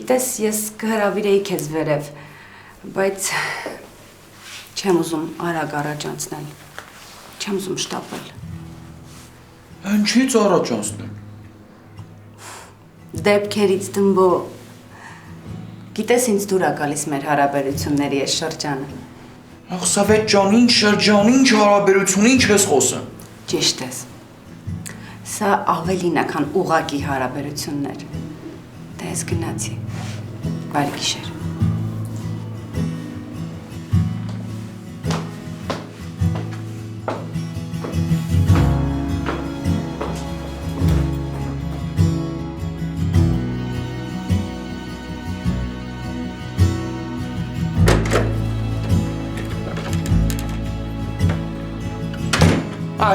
Գիտես, ես կհրավիրեի քեզ վերև, բայց չեմ ուզում արագ առաջ անցնել, չեմ ուզում շտապել։ Ինչի՞ց առաջ անցնել։ Դեպքերից դմբո, գիտես ինձ դուր է գալիս մեր հարաբերությունների այս շրջանը։ Աղսավետ ջան, ինչ շրջան, ինչ հարաբերություն, ինչ ես խոսում։ Ճիշտ ես։ Սա ավելին է, քան ուղղակի հարաբերություններ։ Դե ես գնացի։ Բարի գիշեր։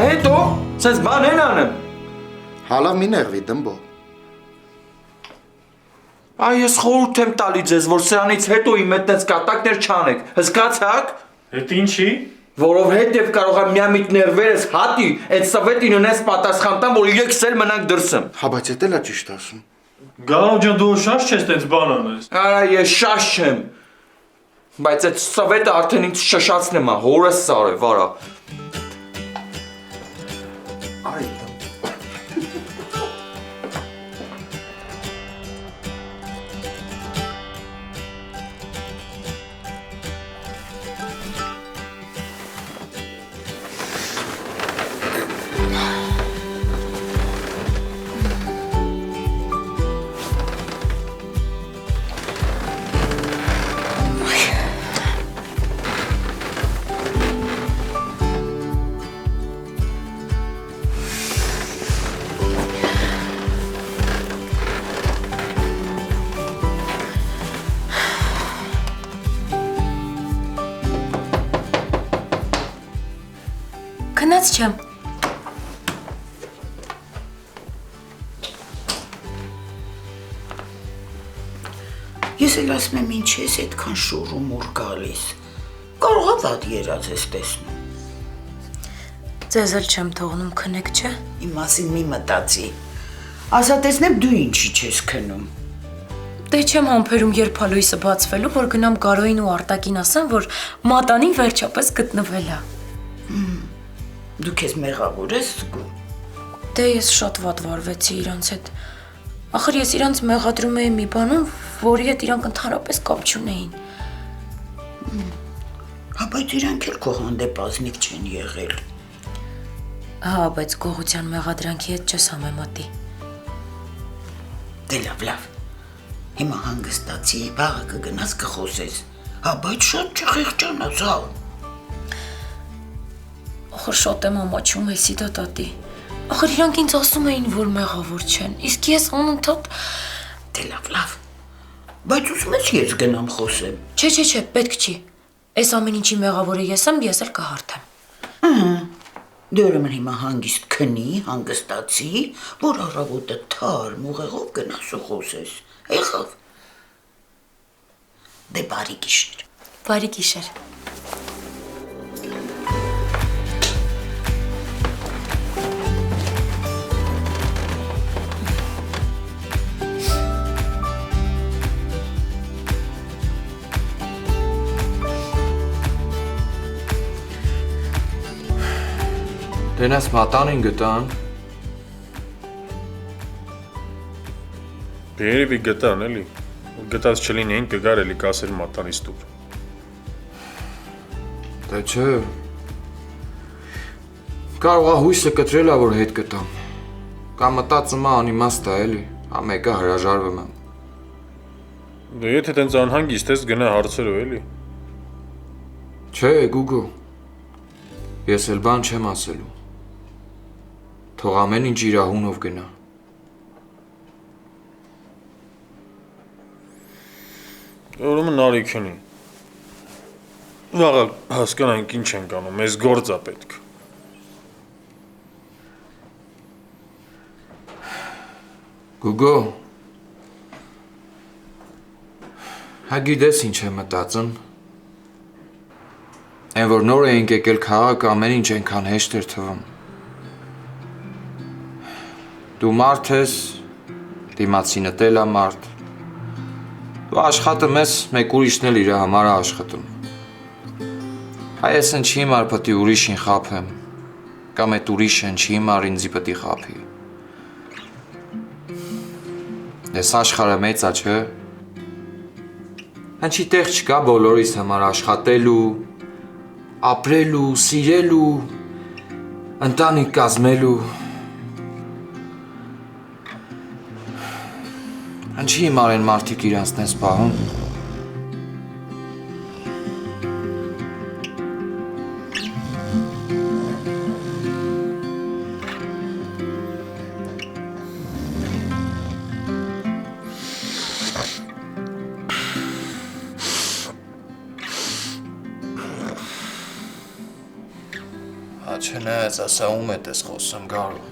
Հետո, սենց բան են անեմ։ Հալավ մի նեղվի դմբո։ Ես խորհուրդ եմ տալի ձեզ, որ սրանից հետո իմ հետ տենց կատակներ չանեք, հսկացաք։ Հետ ինչի։ Որովհետև կարող եմ միամիտ ներվերս հատի, այդ սվետին ունես պատասխան տամ, որ իրեքս էլ մնանք դրսում։ Հա, բայց էդ էլ է ճիշտ ասում։ Գալով ջան, դու շաշ չես տենց բան անես։ Արա, ես շաշ չեմ։ Բայց այդ սվետը արդեն ինձ շշացնում է, հորս սարև, արա։ Արի Քնած չեմ։ Ես էլ ասում եմ ինչ ես այդքան շուռ ու մուռ գալիս։ Կարող է վատ երազ ես տեսնում։ Ձեզ էլ չեմ թողնում քնեք, չէ։ Իմ մասին մի մտածի։ Ասա տեսնեմ դու ինչի չես քնում։ Դե չեմ համբերում երբ հալույսը բացվելու, որ գնամ Կարոյին ու Արտակին ասեմ, որ մատանին վերջապես գտնվել է։ Դու քեզ մեղավոր ես զգում։ Դե ես շատ վատ վարվեցի իրանց հետ։ Ախր ես իրանց մեղադրում էի մի բանում, որի հետ իրանք ընդհանրապես կապ չունեին։ Հա, բայց իրանք էլ քո հանդեպ ազնիվ չեն եղել։ Հա, բայց գողության մեղադրանքի հետ չես համեմատի։ Դե լավ։ Հիմա հանգստացի, վաղը կգնաս կխոսես։ Հա, բայց շատ չխեղճանաս, հա։ Ախր շատ եմ ամաչում էսի դատատի։ Ախր իրանք ինձ ասում էին, որ մեղավոր չեն, իսկ ես անընդհատ… Դե լավ։ Բայց ուզում ես ես գնամ խոսեմ։ Չէ, պետք չի։ Այս ամեն ինչի մեղավորը ես եմ, ես էլ կհարթեմ։ Դե ուրեմն հիմա հանգիստ քնի, հանգստացի, որ առավոտը թարմ ուղեղով գնաս ու խոսես։ Եղավ։ Դե բարի գիշեր։ Բարի գիշեր։ Դենաս մատանին գտան։ Երևի գտան էլի։ Գտած չլինեին կգար էլի կասեր մատանից դուր։ Դե չէ։ Կարող է հույսը կտրել է, որ հետ գտամ։ Կամ մտածում է անիմաստ է էլի, հա մեկը հրաժարվում եմ։ Դե եթե տենց անհանգիստ ես գնա հարցերով էլի։ Չէ, Գուգո։ Ես էլ բան չեմ ասելու։ Թող ամեն ինչ իր ահունով գնա։ Ուրեմն Նարիքյանի։ Վաղը հասկանանք ինչ ենք անում, մեզ գործ է պետք։ Գուգո։ Հա գիտես ինչ եմ մտածում։ Այն որ նոր էինք եկել քաղաք, ամեն ինչ այնքան հեշտ էր թվում։ Դու մարդ ես, դիմացինդ էլ է մարդ։ Դու աշխատում ես, մեկ ուրիշն էլ իր համար է աշխատում։ Այս ինչի համար պետք է ուրիշին խաբեմ, կամ այդ ուրիշը ինչի համար ինձ պետք է խաբի։ Ես աշխարհը մեծ է, չէ՞։ Ինչի տեղ չկա բոլորիս համար աշխատելու, ապրելու, սիրելու, ընտանիք կազմելու։ Ինչի հիմար են մարդիկ իրանց տես պահում։ Չնայած ասա ում է տես խոսում գարու։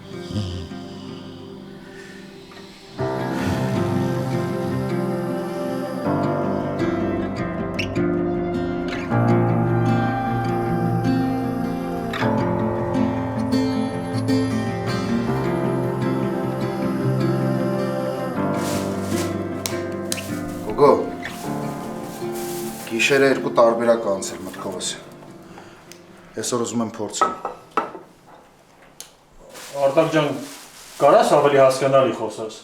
Գոգո, գիշերը երկու տարբերակ անցել մտքովս։ Այսօր ուզում եմ փորձել։ Արտակ ջան, կարաս ավելի հասկանալի խոսես։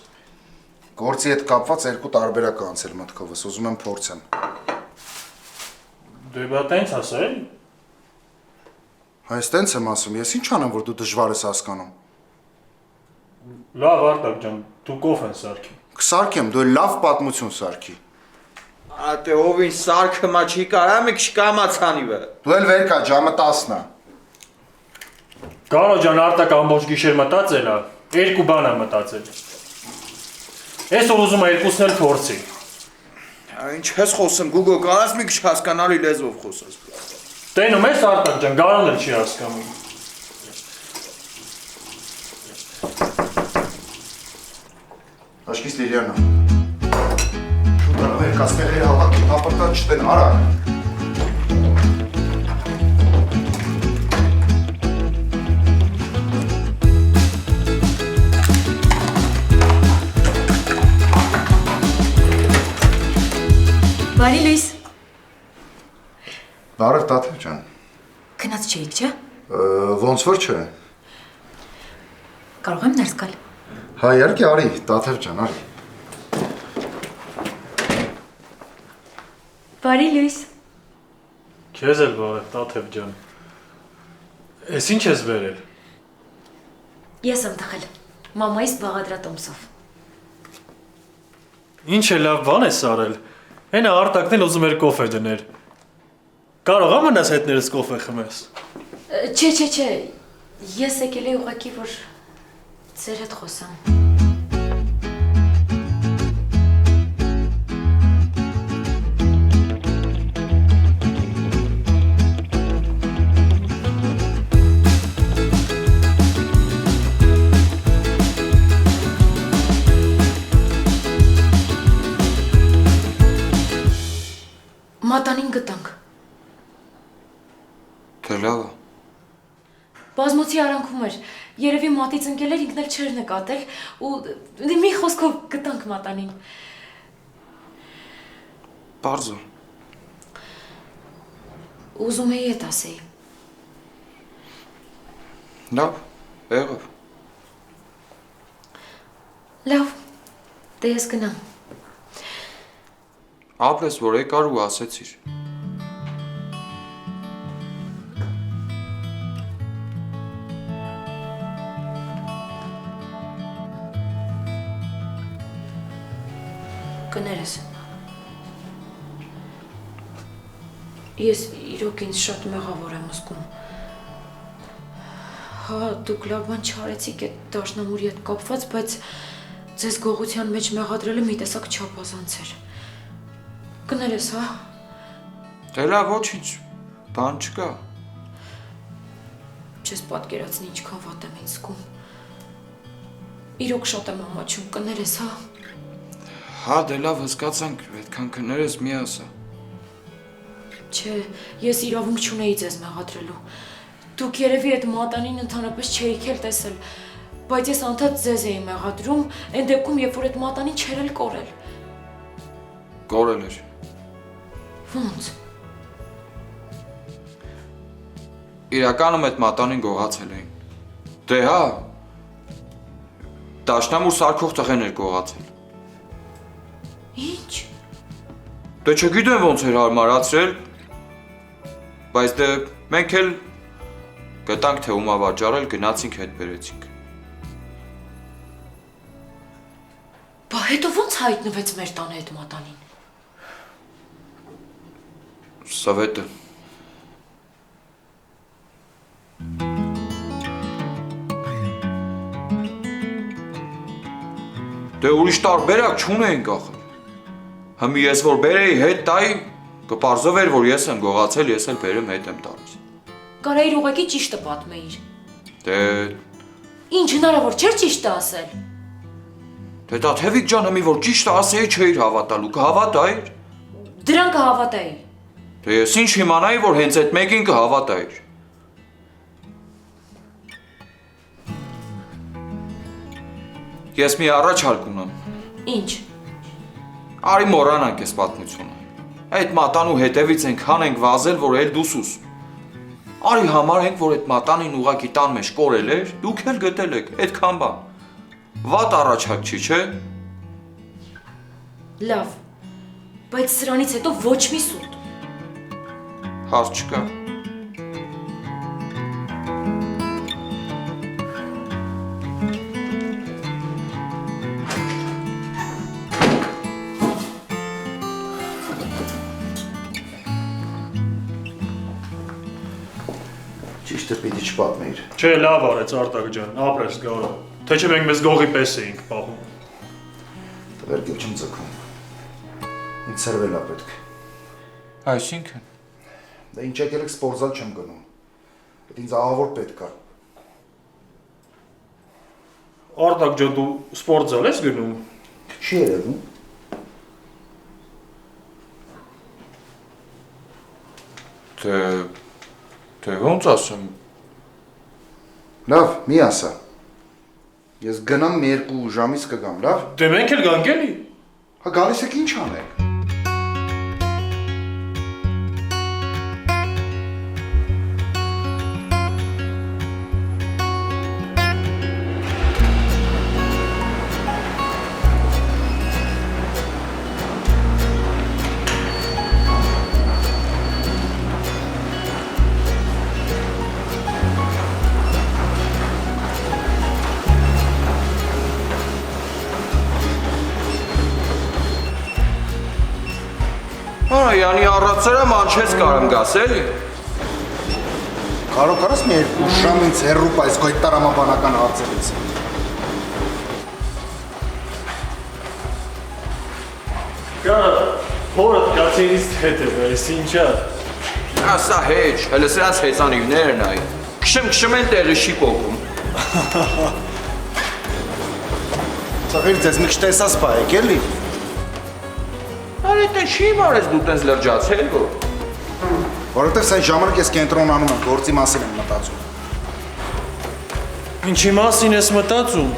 Գործի հետ կապված երկու տարբերակ անցել մտքովս, ուզում եմ փորձեմ։ Դե բա տենց ասել։ Այս տենց եմ ասում, ես ինչ անեմ, որ դու դժվար ես հասկանում։ Լավ Արտակ ջան, դու կոֆեն սարքի։ Կսարքեմ, դու լավ պատմություն սարքի։ Ատե ովին սարքը մա չի կարա մի քիչ կամացանի վը։ Դու էլ վեր կա, ժամը 10-ն է։ Կարո ջան, Արտակ ամբողջ գիշեր մտածել է, երկու բան է մտածել։ Այսօր ուզում է երկուսն էլ փորձի։ Ինչ ես խոսում, Գուգո, կարաս մի քիչ հասկանալի լեզվով խոսես։ Տենում ես Արտակ ջան, Գարոն էլ չի հասկանում։ Աշկիս Լիլիանա։ Շուտ արվեր կասկեղերի հավաքի ապրտած չտեն արագ։ Բարի լույս։ Բարև Տաթև ջան։ Քնած չէիք, չէ՞։ Ոնց որ չէ։ Կարող եմ ներս գալ։ Հա, իհարկե, արի, Տաթև ջան, արի։ Բարի լույս։ Քեզ էլ բարև, Տաթև ջան։ Էս ինչ ես վերել։ Ես եմ թխել։ Մամայիս բաղադրատոմսով։ Ինչ է լավ բան ես արել։ Հենա Արտակն էլ ուզում էր կոֆե դներ։ Կարող ա մնաս հետներս կոֆե խմես։ Չէ, ես եկել եի ուղղակի, որ ձեր հետ խոսամ։ Մատանին գտանք։ Թե լավ է։ Բազմոցի արանքում էր, երևի մատից ընկել էր, ինքն էլ չէր նկատել ու մի խոսքով գտանք մատանին։ Բարձր։ Ուզում էի էդ ասեի։ Լավ, եղավ։ Լավ, դե ես գնամ։ Ապրես, որ եկար ու ասեցիր։ Կներես։ Ես իրոք ինձ շատ մեղավոր եմ զգում։ Հա, դուք լավ բան չարեցիք այդ դաշնամուրի հետ կապված, բայց ձեզ գողության մեջ մեղադրելը մի տեսակ չափազանց էր։ Կներես, հա։ Դե լավ, ոչինչ, բան չկա։ Չես պատկերացնի ինչքան վատ եմ ինձ զգում։ Իրոք շատ եմ ամաչում, կներես, հա։ Հա, դե լավ, հսկացանք, այդքան կներես մի ասա։ Չէ, ես իրավունք չունեի ձեզ մեղադրելու։ Դուք երևի այդ մատանին ընդհանրապես չէիք էլ տեսել, բայց ես անդադ ձեզ էի մեղադրում, այն դեպքում, երբ որ այդ մատանին չէր էլ կորել։ Կորել էր։ Ոնց։ Իրականում այդ մատանին գողացել էին։ Դե հա։ Դաշնամուր սարքող տղեն էր գողացել։ Ինչ։ Դե չգիտեմ ոնց էր հարմարացրել, բայց դե մենք էլ գտանք թե ումա վաճառել, գնացինք հետ բերեցինք։ Բա հետո ոնց հայտնվեց մեր տանը այդ մատանին։ Սովետը։ Դե ուրիշ տարբերակ չունեինք ախր։ Հիմա ես որ բերեի հետ տայի, կպարզով էր, որ ես եմ գողացել, ես էլ բերեմ հետ եմ տալիս։ Կարայիր ուղղակի ճիշտը պատմեիր։ Դե Ինչ հնարավոր չէր ճիշտը ասել։ Դե դա Թևիկ ջան, հիմի որ ճիշտը ասեի չէիր հավատալու, կհավատայիր։ Դրան կհավատայի։ Դե ես ինչ իմանայի, որ հենց այդ մեկին կհավատայիր։ Ես մի առաջարկ ունեմ։ Ինչ։ Արի մոռանանք այս պատմությունը։ Այդ մատանու հետևից այնքան ենք վազել, որ էլ դուսուս։ Արի համարենք, որ այդ մատանին ուղակի տան մեջ կորել էր, դուք էլ գտել եք, այդքան բան։ Վատ առաջարկ չի, չէ՞։ Լավ։ Բայց սրանից հետո ոչ մի սուտ։ Հարց չկա։ Ճիշտը պիտի չպատմեիր։ Չէ, լավ արեց Արտակ ջան, ապրես գարո։ Թե չէ մենք մեզ գողի պես էինք պահում։ Տղերք էլ չեմ ձգում։ Ինձ սերվելա պետք։ Այսինքն։ Դե ինչ եկել եք սպորտզալ չեմ գնում։ Այդ ինձ ահավոր պետք է։ Արտակ ջան, դու սպորտզալ ես գնում։ Չի երևում։ Թե ոնց ասեմ։ Լավ, մի ասա։ Ես գնամ մի 2 ժամից կգամ, լավ։ Դե մենք էլ գանք էլի։ Հա գալիս եք ինչ անենք։ Յանի առածերը մանչես կարեմ գաս, էլի։ Կարող կարաս մի 2 ժամ ինձ հեռու պայս գոյ տարամաբանական հարցերից։ Գարա, հորդ կացինից հետ է վերես, ինչա։ Ասա հեչ, հələ սրանց հեծանիվներն այ։ Քշմ են տեղի չի փոքում։ Ծաղեր ձեզ մի քիչ տեսած պայեք, էլի։ Արի տեն չի մարես դու տենց լրջացել գո։ Որովհետև սա ժամանակ ես կենտրոնանում եմ, գործի մասին եմ մտածում։ Ինչի մասին ես մտածում։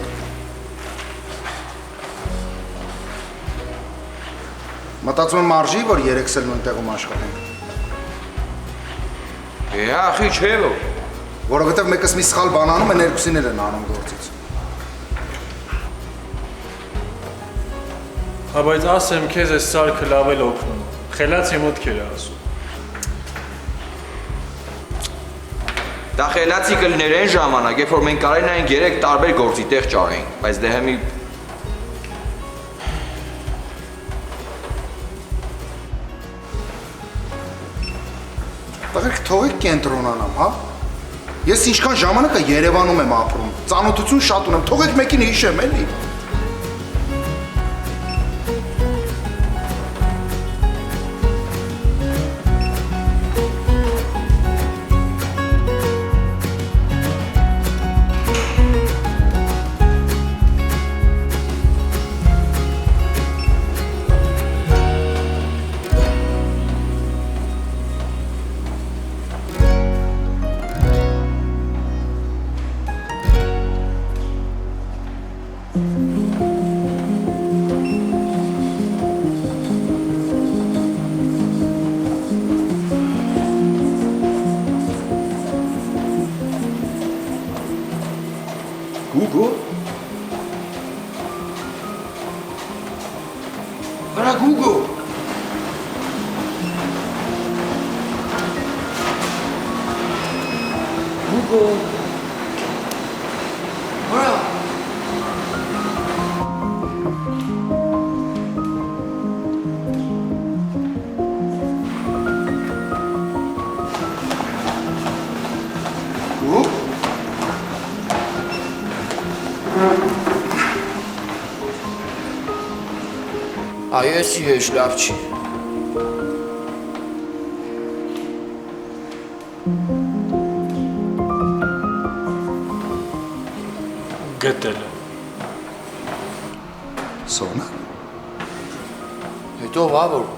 Մտածում եմ մարժի, որ 3-ս էլ նույն տեղում աշխատենք։ Ախի չէ ո։ Որովհետև մեկս մի սխալ բան անում են, երկուսին էլ են անում գործից։ Հա բայց ասեմ քեզ այս սարքը լավ էլ օգնում։ Խելացի մտքեր է ասում։ Դա խելացի կլիներ այն ժամանակ, երբ որ մենք կարենայինք 3 տարբեր գործի տեղ ճարեինք, բայց դե հիմի Տղերք թողեք կենտրոնանամ, հա։ Ես ինչքան ժամանակ է Երևանում եմ ապրում, ծանոթություն շատ ունեմ, թողեք մեկին հիշեմ, էլի։ Արա Գուգո։ Գուգո։ Արա։ Ու Այ էսի հեշ լավ չի։ Գտել է։ Սոնա։ Հետո վավոր։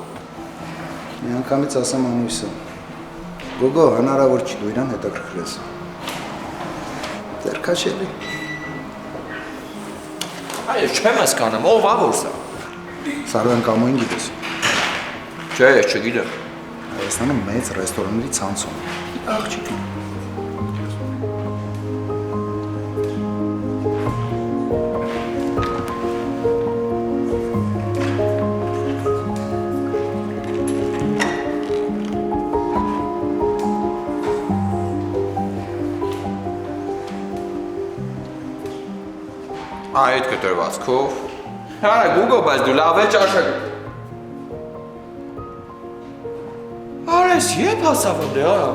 Մի անգամից ասեմ ամուսը։ Գոգո, հնարավոր չի դու իրան հետաքրքրես։ Դեռ քաշելի։ Այ չեմ հասկանում, ով վավոր սա։ Սարոյան կամոին գիտես։ Չէ, ես չգիտեմ։ Հայաստանում մեծ ռեստորանների ցանցում։ Աղջիկ։ Այդ կտրվածքով։ Արա Գուգո, բայց դու լավ է ճաշակ։ Արես երբ հասավ ընդ արա։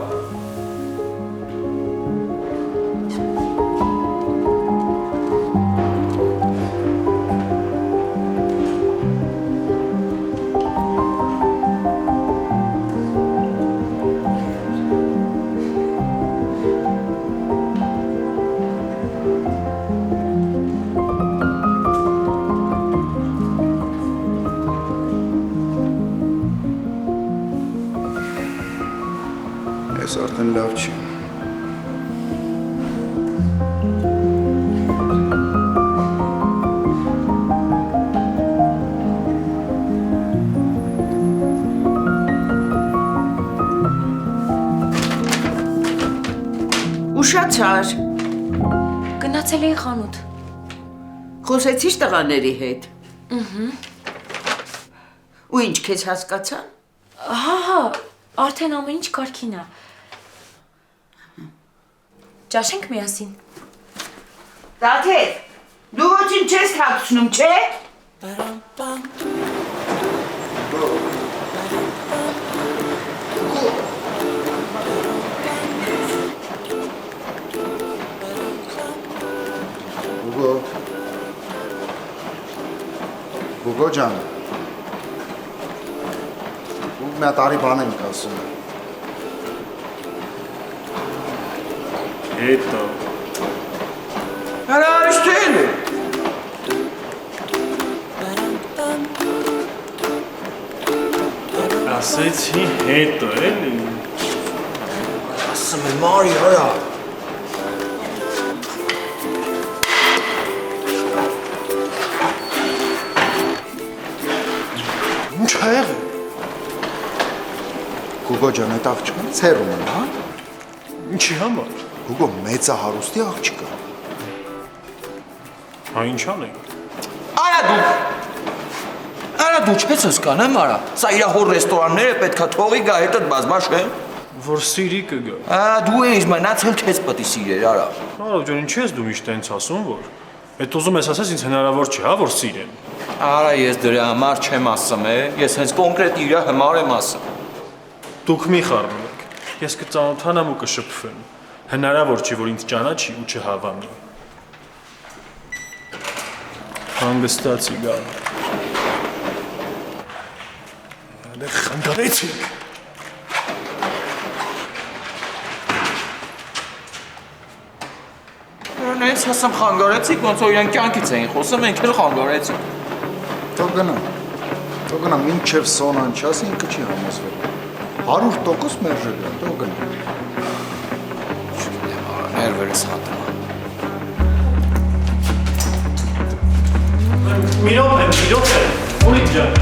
Ես արդեն լավ չի։ Ուշացար։ Գնացել էի խանութ։ Խոսեցի՞š տղաների հետ։ Ու ինչ քեզ հասկացան։ Հա, արդեն ամեն ինչ կարգին է։ Ճաշենք միասին։ Դադեր, դու ոչինչ չես թաքցնում, չէ՞։ Գոգո։ Գոգո ջան։ Ու մի տարի բան եմ ասում։ Հետո։ Արա արիշտել։ Ասեցի հետո էլի։ Ասում եմ Մարի, արա։ Ինչ ա եղել։ Գոգո ջան, այդ աղջիկը ցերում է, հա։ Ինչի համար։ Գոգո մեծահարուստի աղջիկը։ Հա ինչ անենք։ Արա դու չես հասկանում, արա։ Սա իր հոր ռեստորանները պետքա թողի գա հետդ բազմաշ է։ Որ սիրի կգա։ Դու ես մնացել քեզ պետք է սիրեր, արա։ Արավ ջան, ինչ ես դու միշտ այնց ասում, որ այդ ուզում ես ասես ինձ հնարավոր չի, հա, որ սիրեմ։ Արա ես դրա համար չեմ ասում, ես հենց կոնկրետ իր համար եմ ասում։ Դուք մի խառնեք։ Ես կծանոթանամ ու կշփվեմ։ Հնարավոր չի, որ ինձ ճանաչի ու չհավանի։ Հանգստացի գա։ Դե խանգարեցիք։ Նենց հասամ խանգարեցիք, ոնց որ իրեն կյանքից էին խոսում, մենք էլ խանգարեցիք։ Թող գնա, մինչև Սոնան չասի, ինքը չի համոզվել։ 100% մերժել է, թող գնա։ Չգիտեմ, արա, ներվերս հատում։ Մի րոպե, Օլիկ ջան։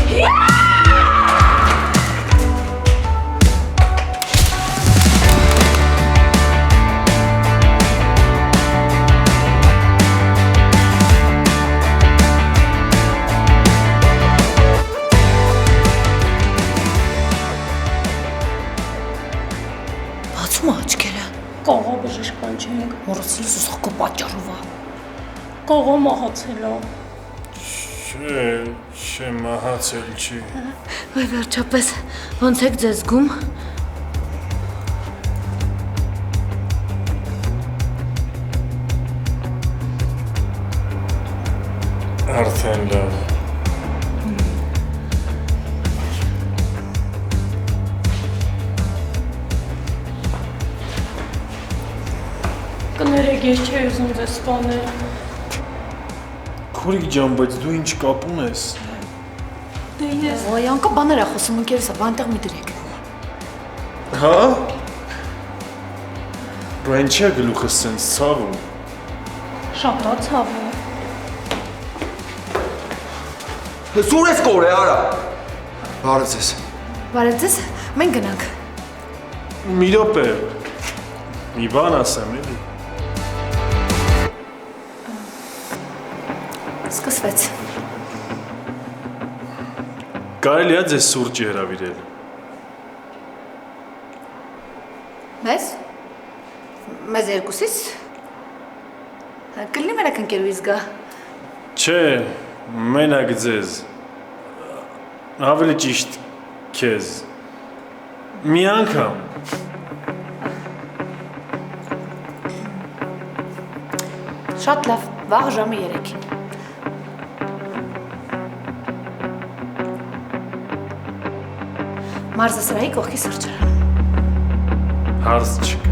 Գողո մահացել է։ Չէ, մահացել չի։ Ոայ վերջապես ոնց եք ձեզ զգում։ Արդեն լավ։ Կներեք, ես չէի ուզում ձեզ սպանել։ Քուրիկ ջան, բայց դու ինչ կապ ունես։ Դե ես Ոայ անկա բաներ է խոսում ընկերս, բանտեղ մի դրեք։ Հա։ Բա ինչ է գլուխս սենց ցավում։ շատ է ցավում։ Սուր ես կոր է, արա։ Բարև ձեզ։ Բարև ձեզ, մենք գնանք։ Մի րոպե։ Մի բան ասեմ, էլի։ Սկսվեց։ Կարելի է ձեզ սուրճի հրավիրել։ Մեզ։ Մեզ երկուսից։ Կլինի մենակ ընկերուհիս գա։ Չէ, մենակ ձեզ։ Ավելի ճիշտ քեզ։ Մի անգամ։ Շատ լավ, վաղ ժամը 3-ին։ Մարզասրահի կողքի սրճարանում։ Հարց չկա։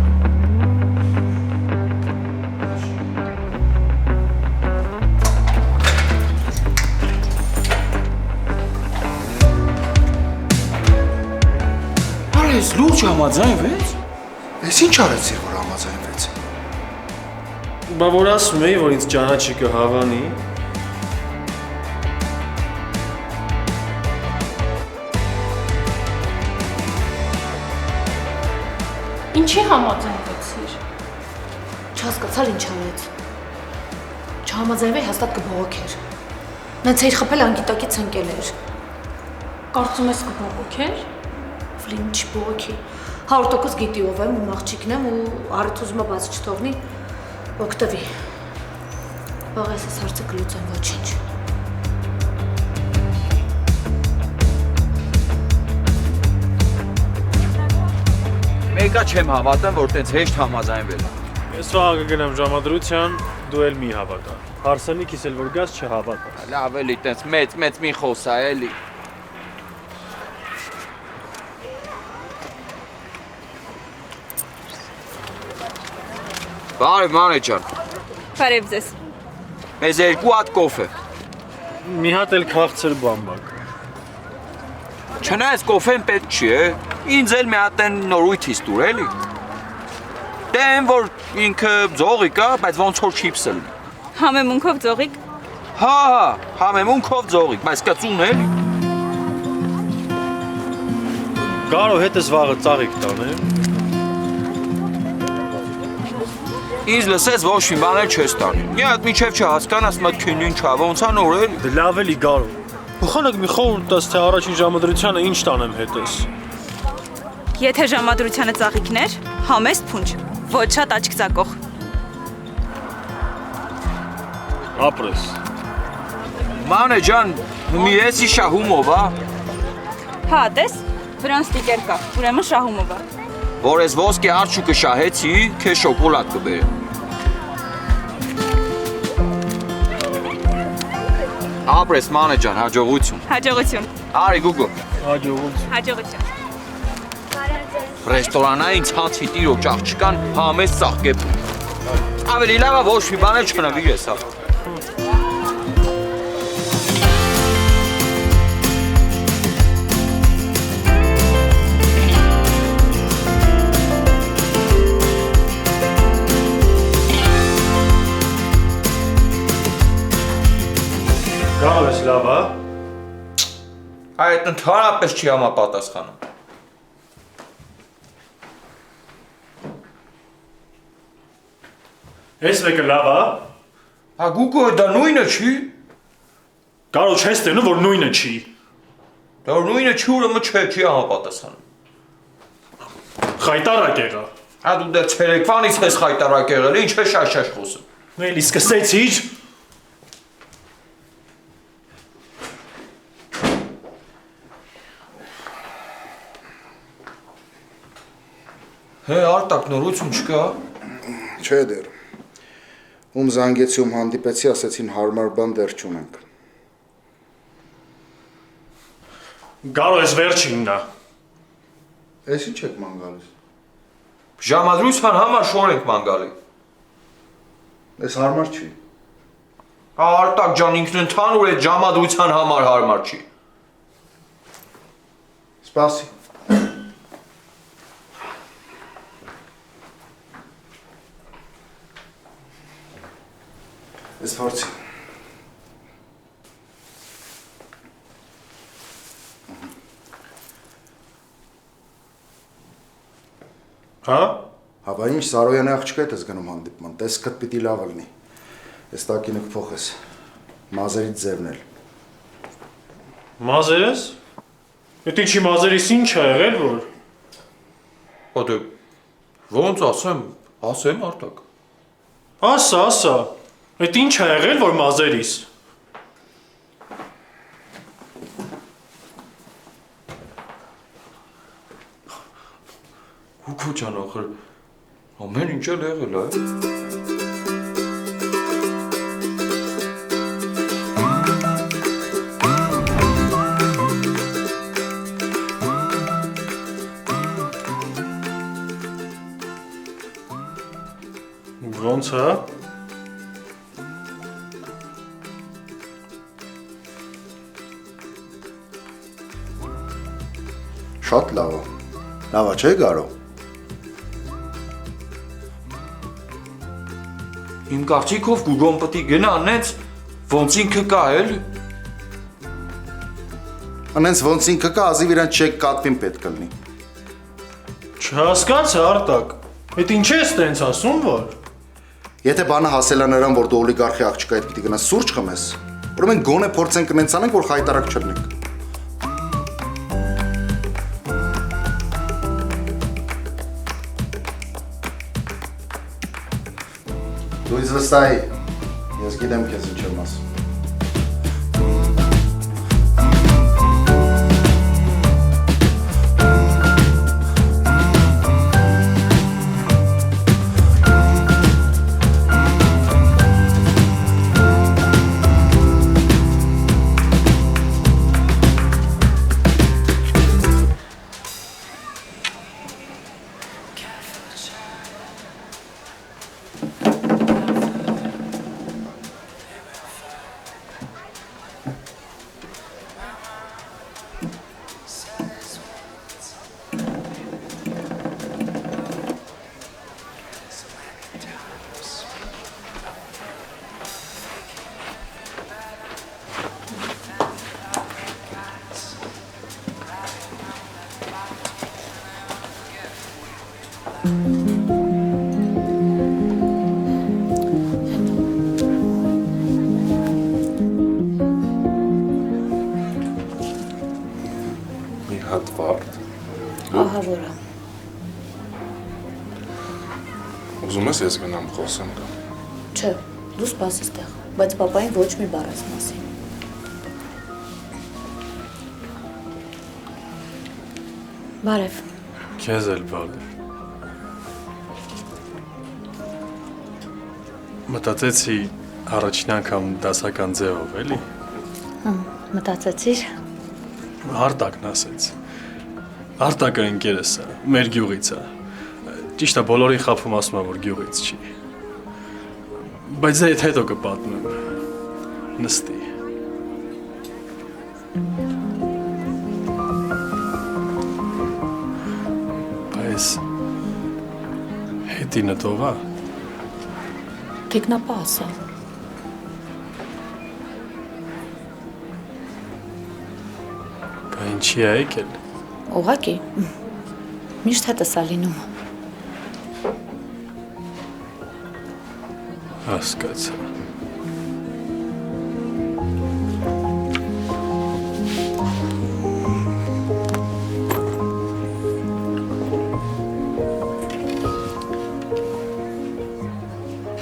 Արա, ես լուրջ համաձայնվեց։ Ես ինչ արեցիր, որ համաձայնվեց։ Բա որ ասում էի, որ ինձ ճանաչի կհավանի։ Ինչի համաձայնվեցիր։ Չհասկացար ինչ արեց։ Չհամաձայնվեի հաստատ կբողոքեր։ Նա ցեյր խփել անգիտակից ընկել էր։ Կարծում ես կբողոքեր։ Ֆլին չբողոքի։ 100% գիտի ով եմ ու աղջիկն եմ ու առիթ ուզում բաց չթողնի։ Օգտվի։ Վաղ ես հարցը կլուծեմ ոչինչ։ Մեկա չեմ հավատում, որ տենց հեշտ համաձայնվել է։ Ես վաղ կգնամ ժամադրության, դու էլ մի հավատա։ Հարսանիքիս էլ որ գաս չհավատա։ Լավ էլի, տենց մեծ մի խոսա էլի։ Բարև մանե ջան։ Բարև ձեզ։ Մեզ 2 հատ կոֆե։ Մի հատ էլ քաղցր բամբակ։ Չնայած կոֆեն պետք չի, է։ Ինձ էլ մի հատ են նորույթից տուր էլի։ Դե այն որ ինքը ձողիկ է, բայց ոնց որ չիփս էլ։ Համեմունքով ձողիկ։ Հա, համեմունքով ձողիկ, բայց կծուն էլի։ Կարո հետս վաղը ծաղիկ տանեմ։ Ինձ լսես ոչ մի բան էլ չես տանի։ Մի հատ միջև չհասկանաս մտքին ինչ ա, ոնց ա նոր էլ։ Դե լավ էլի գարո։ Փոխանակ մի խորհուրդ տաս, թե առաջին ժամադրությանը ինչ տանեմ հետս։ Եթե ժամադրությանը ծաղիկներ, համեստ փունջ, ոչ շատ աչք ծակող։ Ապրես։ Մանե ջան, մի էսի շահումով, ա։ Հա, տես, վրան ստիկեր կա, ուրեմն շահումով է։ Որ ես ոսկե արջուկը շահեցի, քեզ շոկոլադ կբերեմ։ Ապրես մանե ջան, հաջողություն։ Հաջողություն։ Արի գուգո։ Հաջողություն։ Հաջողություն։ Ռեստորանային ցանցի տիրոջ աղջկան համեստ ծաղկեպ։ Ավելի լավ է ոչ մի բան էլ չնվիրես, հա։ Գալու ես լավ, հա։ Այդ ընդհանրապես չի համապատասխանում։ Ես մեկը լավ, հա։ Հա գուգո դա նույնը չի։ Կարո չես տենում, որ նույնը չի։ Դա նույնը չի, ուրեմն չի համապատասխանում։ Խայտարակ եղա։ Հա դու դեռ ցերեկվանից ես խայտարակ եղել, ինչ է շաշ խոսում։ Նույնիսկ սկսեցիր։ Հե, Արտակ, նորություն չկա։ Չէ դեռ։ Ում զանգեցի, ում հանդիպեցի, ասեցին հարմար բան դեռ չունենք։ Գարո ես վերջինն է։ Էս ինչ եք ման գալիս։ Ժամադրության համար շոր ենք ման գալի։ Էս հարմար չի։ Արտակ ջան, ինքնընդհանուր այդ ժամադրության համար հարմար չի։ Սպասի։ Էս փորձի։ Հա? Հա, ինչ Սարոյանի աղջկա հետ ես գնում հանդիպման, տեսքդ պիտի լավ լինի։ Էս տակինը կփոխես, մազերից ձևնել։ Մազերս։ Էդ ինչի մազերիս ինչ է եղել որ։ Հա դե ոնց ասեմ Արտակ։ Ասա։ Էդ ինչ է եղել որ մազերիս։ Հուքո ջան, ախր ամեն ինչ էլ եղել է։ Ոնց է։ Շատ լավ է։ Լավ է, չէ՞ Գարո։ Իմ կարծիքով Գուգոն պիտի գնա անենց ոնց ինքը կա էլի։ Անենց ոնց ինքը կա, ազիվ իրան չեք կատվին պետք է լինի։ Չհասկացա Արտակ։ Էդ ինչ ես տենց ասում որ։ Եթե բանը հասել է նրան, որ դու օլիգարխի աղջկա հետ պիտի գնաս սուրճ խմես, ուրեմն գոնե փորձենք նենց անենք, որ խայտարակ չլինենք։ Դու ինձ վստահի, ես գիտեմ քեզ ինչ եմ ասում։ Մի հատ վարդ։ Ահա որը։ Ուզում ես ես գնամ խոսեմ կամ։ Չէ, դու սպասես տեղ, բայց պապային ոչ մի բառ ես մասին։ Բարև։ Քեզ էլ բարև։ Մտածեցի առաջին անգամ դասական ձևով, էլի։ Մտածեցիր։ Արտակն ասեց։ Արտակը ընկերս է, մեր գյուղից է։ Ճիշտ է, բոլորին խաբում ասում է, որ գյուղից չի։ Բայց դա հետո կպատմեմ։ Նստի։ Բայց հետի նտովա։ Տիկնապա ասա։ Բա ինչի է եկել։ Ուղղակի։ Միշտ հետս է լինում։ Հասկացա։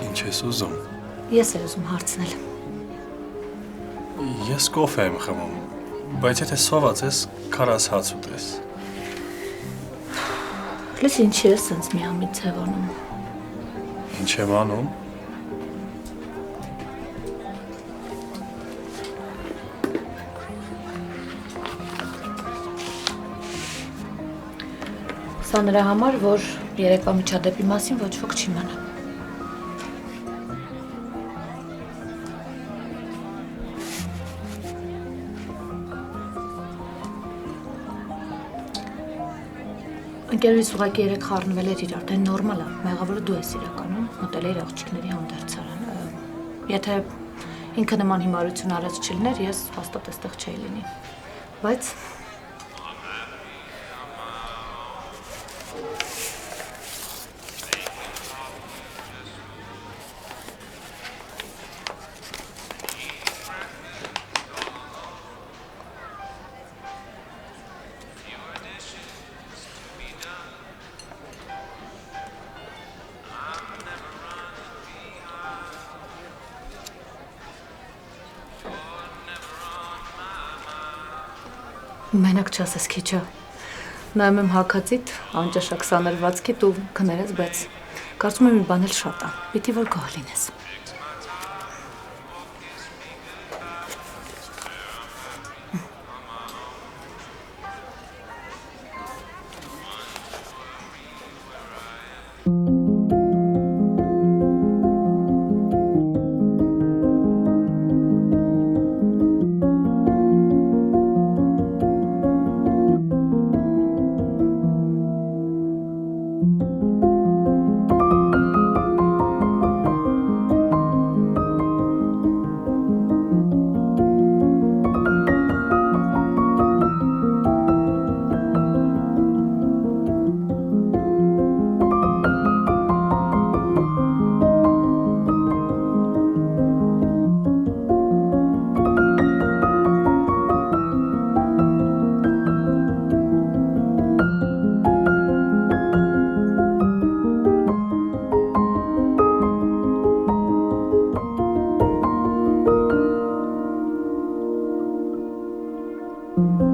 Ինչ ես ուզում։ Ես էլ ուզում հարցնել։ Ես կոֆե եմ խմում, բայց եթե սոված ես, քարաս հաց ուտես։ Լես ինչի ես սենց միամիտ ձևանում։ Ինչ եմ անում։ Սա նրա համար, որ երեկվա միջադեպի մասին ոչ ոք չի մանա։ Ընկերուհիս ուղղակի երեք խառնվել էր իրար, դա նորմալ է, մեղավորը դու ես իրականում, մտել էր աղջիկների հանդերձարան։ Եթե ինքը նման հիմարություն արած չլիներ, ես հաստատ այստեղ չէի լինի։ Բայց մենակ չասես քիչա։ Նայում եմ հակածիտ, անճաշակ սանրվածքիդ ու քներես, բայց կարծում եմ մի բան էլ շատ է։ Պիտի որ գոհ լինես։ Thank you.